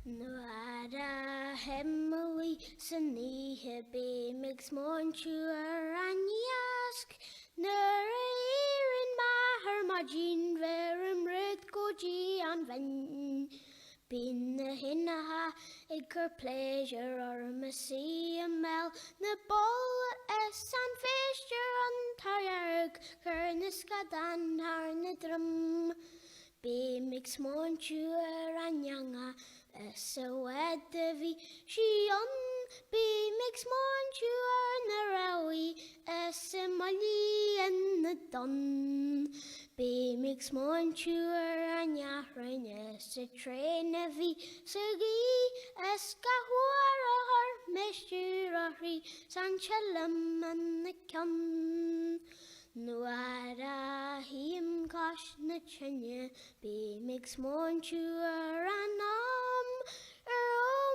Nuada hemmeli sanihe be mix montur anjask Nurin maher magin verum rid goji an ven Bin hinnaha iker pleasure or museum mel Na bol es an fisher an tarjarg Kerniskadan har drum Be mix montur anjanga Essa wedde vi Shion be mix montur na rawi Essa mali en na don Be mix montur anjahrin Essa trena vi Sagi eska huara har Meshurari Sanchalam an na kan Nuara him kosh na chenya Be mix montur anam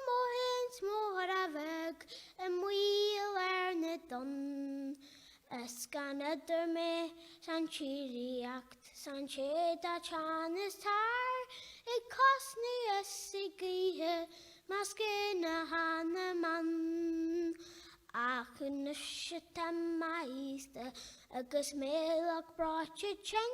Mohins moraveg wheel na don Eskan me sanchiriact sancheda chanis tar kosni esigihe maskena hana man Achun shitam maiste agus melach brache chen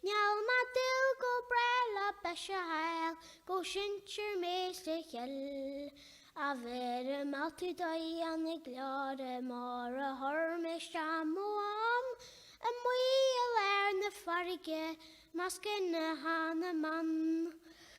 Njal madil go brella besha hael go shincher meeste hjell A vere maltidai an I glade mara hormish amoam A mwy na farige masken hana man